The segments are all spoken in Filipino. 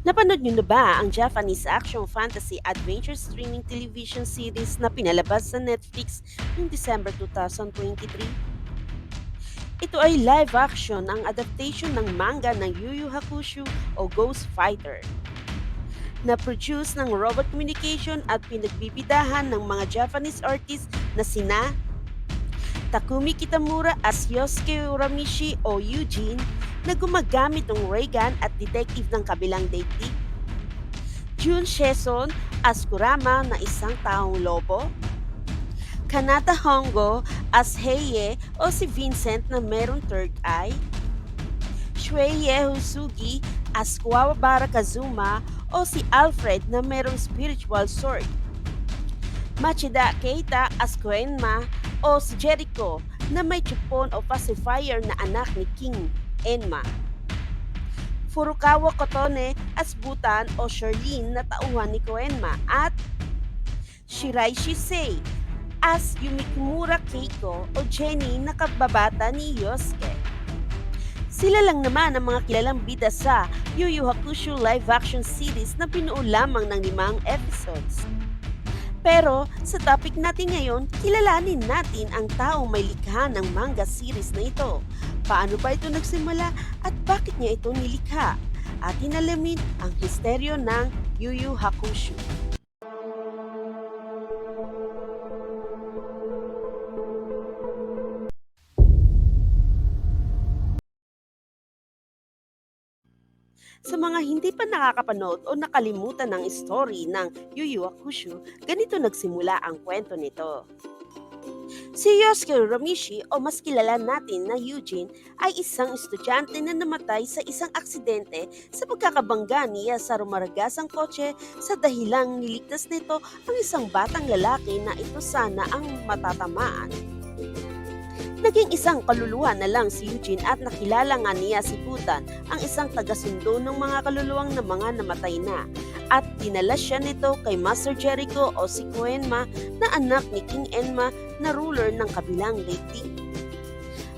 Napanood niyo na ba ang Japanese action fantasy adventure streaming television series na pinalabas sa Netflix noong December 2023? Ito ay live action ang adaptation ng manga ng Yu Yu Hakusho o Ghost Fighter, na produce ng Robot Communication at pinagbibidahan ng mga Japanese artists na sina Takumi Kitamura as Yosuke Uramishi o Eugene, na gumagamit ng ray gun at detective ng kabilang daigdig, Jun Sheson as Kurama na isang taong lobo, Kanata Hongo as Heye o si Vincent na merong third eye, Shuei Hosugi as Kuwabara Kazuma o si Alfred na merong spiritual sword, Machida Keita as Koenma o si Jericho na may chupon o pacifier na anak ni King Enma, Furukawa Kotone as Butan o Sherlyn na tauhan ni Koenma, at Shiraishi Sei as Yumikimura Keiko o Jenny na kababata ni Yosuke. Sila lang naman ang mga kilalang bida sa Yu Yu Hakusho live-action series na binuo lamang ng 5 episodes. Pero sa topic natin ngayon, kilalanin natin ang taong may likha ng manga series na ito. Paano ba ito nagsimula at bakit niya ito nilikha? Atin alamin ang misteryo ng Yu Yu Hakusho. Sa mga hindi pa nakakapanood o nakalimutan ng story ng Yu Yu Hakusho, ganito nagsimula ang kwento nito. Si Yosuke Uramishi o mas kilala natin na Eugene ay isang estudyante na namatay sa isang aksidente sa pagkakabangga niya sa rumaragasang kotse sa dahilang niligtas nito ang isang batang lalaki na ito sana ang matatamaan. Naging isang kaluluwa na lang si Eugene at nakilala nga niya si Butan, ang isang tagasundo ng mga kaluluwang na mga namatay na, at dinala siya nito kay Master Jericho o si Koenma na anak ni King Enma na ruler ng kabilang daigdig.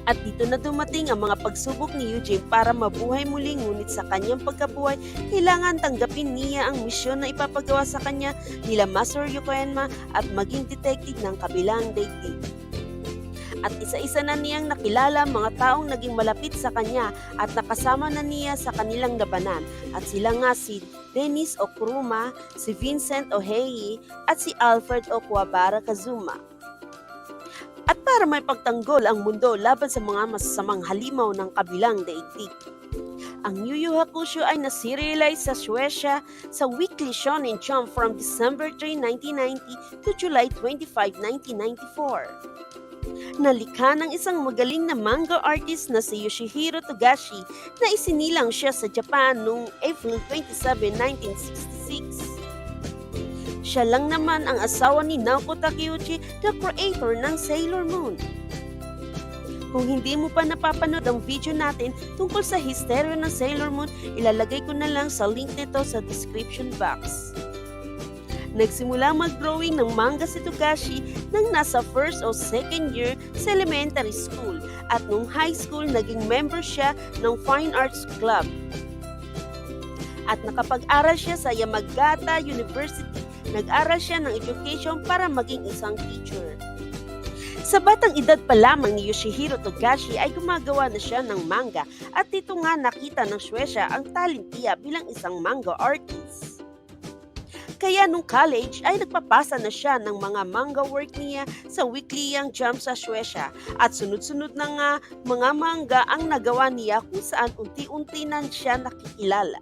At dito na dumating ang mga pagsubok ni Eugene para mabuhay muli, ngunit sa kanyang pagkabuhay, kailangan tanggapin niya ang misyon na ipapagawa sa kanya nila Master Koenma at maging detective ng kabilang daigdig. At isa-isa na niyang nakilala mga taong naging malapit sa kanya at nakasama na niya sa kanilang labanan, at sila nga si Dennis o Kuruma, si Vincent o Hei, at si Alfred o Kuwabara Kazuma. At para may pagtanggol ang mundo laban sa mga masasamang halimaw ng kabilang daigdig, ang Yu Yu Hakusho ay naserialize sa Shueisha sa Weekly Shonen Jump from December 3, 1990 to July 25, 1994. Nalikha ng isang magaling na manga artist na si Yoshihiro Togashi na isinilang siya sa Japan noong April 27, 1966. Siya lang naman ang asawa ni Naoko Takeuchi, the creator ng Sailor Moon. Kung hindi mo pa napapanood ang video natin tungkol sa histeryo ng Sailor Moon, ilalagay ko na lang sa link nito sa description box. Nagsimula mag-drawing ng manga si Togashi nang nasa first o second year sa elementary school, at nung high school naging member siya ng Fine Arts Club. At nakapag-aral siya sa Yamagata University, nag-aral siya ng education para maging isang teacher. Sa batang edad pa lamang ni Yoshihiro Togashi ay gumagawa na siya ng manga, at dito nga nakita ng Shueisha ang talentiya bilang isang manga artist. Kaya nung college ay nagpapasa na siya ng mga manga work niya sa Weekly Young Jump sa Shueisha, at sunod-sunod na nga mga manga ang nagawa niya kung saan unti-unti na siya nakikilala.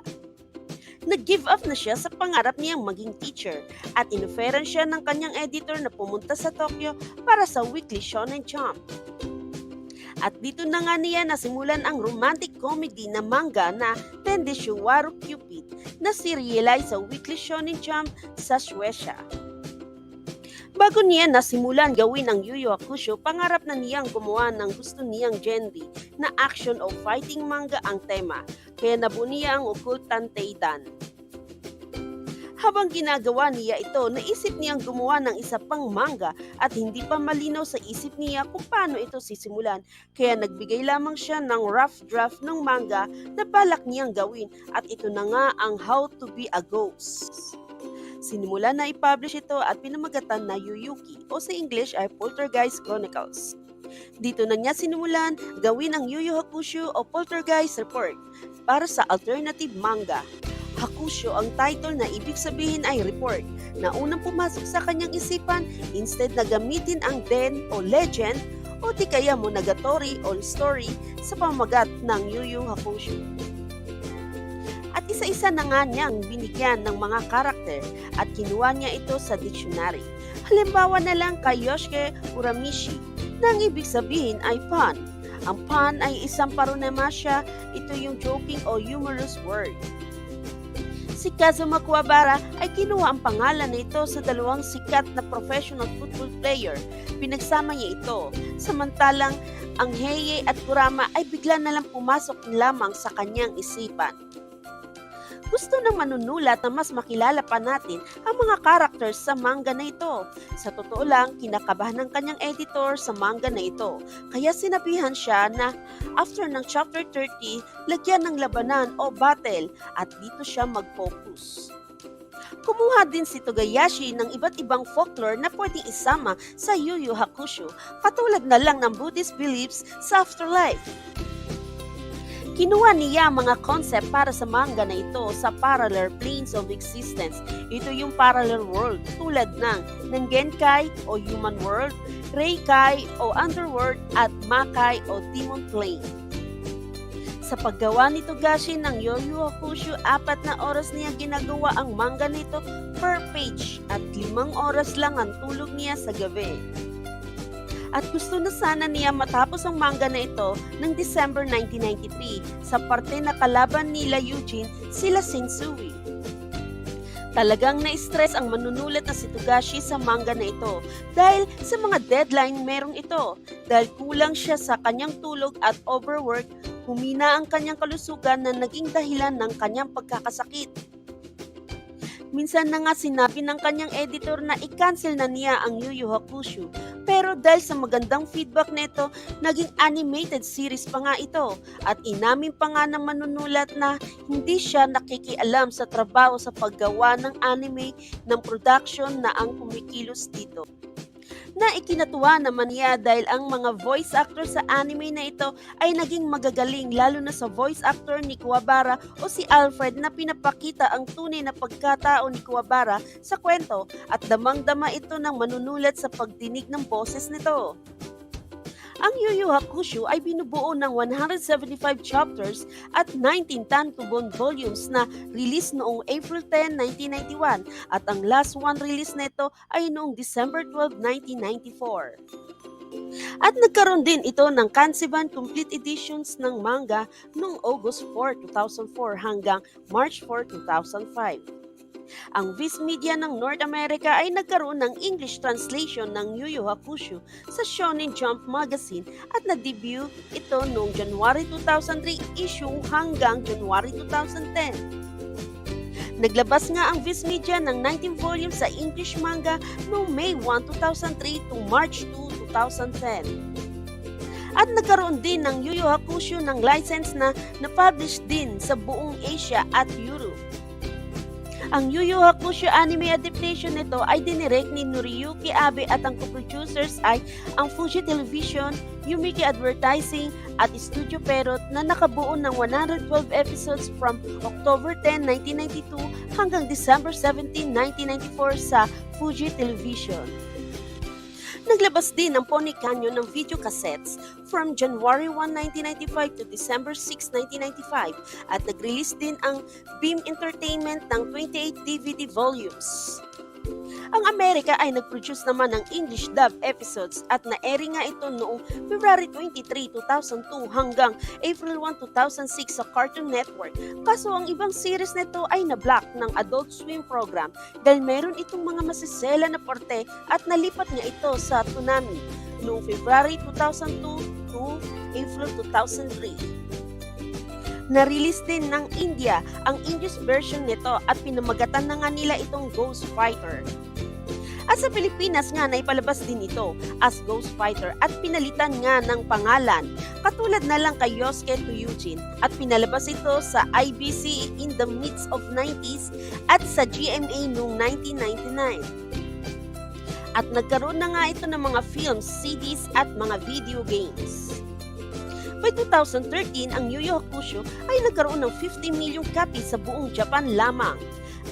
Nag-give up na siya sa pangarap niyang maging teacher, at inoferan siya ng kanyang editor na pumunta sa Tokyo para sa Weekly Shonen Jump. At dito na nga niya nasimulan ang romantic comedy na manga na Tendenshu Waru Cupid na serialize sa Weekly Shonen Jump sa Shueisha. Bago niya nasimulan gawin ang Yu Yu Hakusho, pangarap na niyang gumawa ng gusto niyang genre na action o fighting manga ang tema, kaya nabuo niya ang Occult Tanteidan. Habang ginagawa niya ito, naisip niyang gumawa ng isa pang manga at hindi pa malinaw sa isip niya kung paano ito sisimulan, kaya nagbigay lamang siya ng rough draft ng manga na balak niyang gawin at ito na nga ang How to be a Ghost. Sinimula na i-publish ito at pinamagatan na Yuyuki o sa English ay Poltergeist Chronicles. Dito na niya sinimulan gawin ang Yu Yu Hakusho o Poltergeist Report para sa alternative manga. Hakusho ang title na ibig sabihin ay report na unang pumasok sa kanyang isipan instead na gamitin ang den o legend o di kaya monogatari o story sa pamagat ng Yu Yu Hakusho. At isa-isa na nga niyang binigyan ng mga karakter at kinuha niya ito sa dictionary. Halimbawa na lang kay Yosuke Uramishi na ang ibig sabihin ay pun. Ang pun ay isang paronomasya, ito yung joking o humorous word. Si Kazuma Kuwabara ay kinuha ang pangalan na ito sa dalawang sikat na professional football player. Pinagsama niya ito, samantalang ang Heie at Kurama ay bigla na lang pumasok lamang sa kanyang isipan. Gusto ng manunulat na mas makilala pa natin ang mga characters sa manga na ito. Sa totoo lang, kinakabahan ng kanyang editor sa manga na ito. Kaya sinabihan siya na after ng chapter 30, lagyan ng labanan o battle at dito siya mag-focus. Kumuha din si Togayashi ng iba't ibang folklore na pwedeng isama sa Yu Yu Hakusho, katulad na lang ng Buddhist beliefs sa afterlife. Kinuha niya mga concept para sa manga na ito sa parallel planes of existence. Ito yung parallel world tulad ng Genkai o human world, Reikai o underworld at Makai o demon plane. Sa paggawa ni Togashi ng Yu Yu Hakusho, 4 na oras niya ginagawa ang manga nito per page at 5 oras lang ang tulog niya sa gabi. At gusto na sana niya matapos ang manga na ito ng December 1993 sa parte na kalaban nila Eugene sila Sensui. Talagang na-stress ang manunulat na si Togashi sa manga na ito dahil sa mga deadline merong ito. Dahil kulang siya sa kanyang tulog at overwork, humina ang kanyang kalusugan na naging dahilan ng kanyang pagkakasakit. Minsan na nga sinabi ng kanyang editor na i-cancel na niya ang Yu Yu Hakusho. Pero dahil sa magandang feedback nito, naging animated series pa nga ito. At inamin pa nga ng manunulat na hindi siya nakikialam sa trabaho sa paggawa ng anime ng production na ang kumikilos dito. Na ikinatuwa naman niya dahil ang mga voice actor sa anime na ito ay naging magagaling lalo na sa voice actor ni Kuwabara o si Alfred na pinapakita ang tunay na pagkatao ni Kuwabara sa kwento at damang-dama ito ng manunulat sa pagdinig ng boses nito. Ang Yu Yu Hakusho ay binubuo ng 175 chapters at 19 tankobon volumes na release noong April 10, 1991 at ang last one release nito ay noong December 12, 1994. At nagkaroon din ito ng Kanseban Complete Editions ng manga noong August 4, 2004 hanggang March 4, 2005. Ang Viz Media ng North America ay nagkaroon ng English translation ng Yu Yu Hakusho sa Shonen Jump magazine at na-debut ito noong January 2003 issue hanggang January 2010. Naglabas nga ang Viz Media ng 19 volumes sa English manga noong May 1, 2003 to March 2, 2010. At nagkaroon din ng Yu Yu Hakusho ng license na na-publish din sa buong Asia at Europe. Ang Yu Yu Hakusho anime adaptation nito ay dinirect ni Noriyuki Abe at ang co-producers ay ang Fuji Television, Yumiki Advertising at Studio Perot na nakabuo ng 112 episodes from October 10, 1992 hanggang December 17, 1994 sa Fuji Television. Naglabas din ang Pony Canyon ng video cassettes from January 1, 1995 to December 6, 1995 at nag-release din ang Beam Entertainment ng 28 DVD volumes. Ang Amerika ay nag-produce naman ng English dub episodes at na-airy nga ito noong February 23, 2002 hanggang April 1, 2006 sa Cartoon Network. Kaso ang ibang series nito ay na-block ng Adult Swim program dahil meron itong mga masisela na parte at nalipat nga ito sa Toonami noong February 2002 to April 2003. Na-release din ng India ang English version nito at pinamagatan na nga nila itong Ghost Fighter. At sa Pilipinas nga naipalabas din ito as Ghost Fighter at pinalitan nga ng pangalan, katulad na lang kay Yosuke to Eugene, at pinalabas ito sa IBC in the midst of 90s at sa GMA noong 1999. At nagkaroon na nga ito ng mga films, CDs at mga video games. By 2013, ang Yu Yu Hakusho ay nagkaroon ng 50 million copies sa buong Japan lamang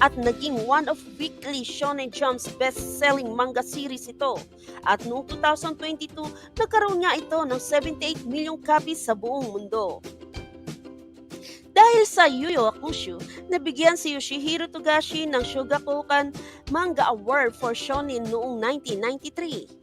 at naging one of Weekly Shonen Jump's best-selling manga series ito. At noong 2022, nagkaroon nga ito ng 78 million copies sa buong mundo. Dahil sa Yu Yu Hakusho, nabigyan si Yoshihiro Togashi ng Shogakukan Manga Award for Shonen noong 1993.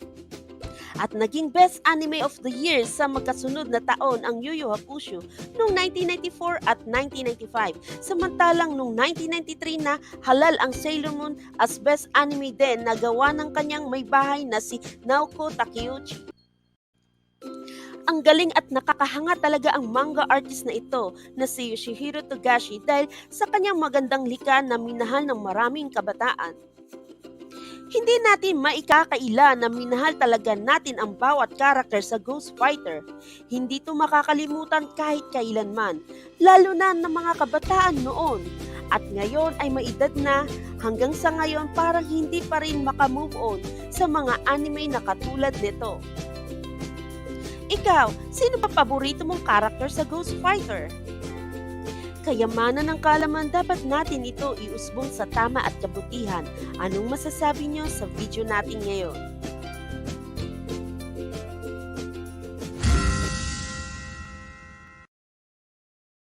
At naging Best Anime of the Year sa magkasunod na taon ang Yu Yu Hakusho noong 1994 at 1995. Samantalang noong 1993 na halal ang Sailor Moon as Best Anime din na gawa ng kanyang may bahay na si Naoko Takeuchi. Ang galing at nakakahanga talaga ang manga artist na ito na si Yoshihiro Togashi dahil sa kanyang magandang likha na minahal ng maraming kabataan. Hindi natin maikakaila na minahal talaga natin ang bawat karakter sa Ghost Fighter. Hindi ito makakalimutan kahit kailanman, lalo na ng mga kabataan noon. At ngayon ay may edad na, hanggang sa ngayon parang hindi pa rin makamove on sa mga anime na katulad nito. Ikaw, sino ba paborito mong karakter sa Ghost Fighter? Kayamanan ng kaalaman, dapat natin ito iusbong sa tama at kabutihan. Anong masasabi niyo sa video natin ngayon?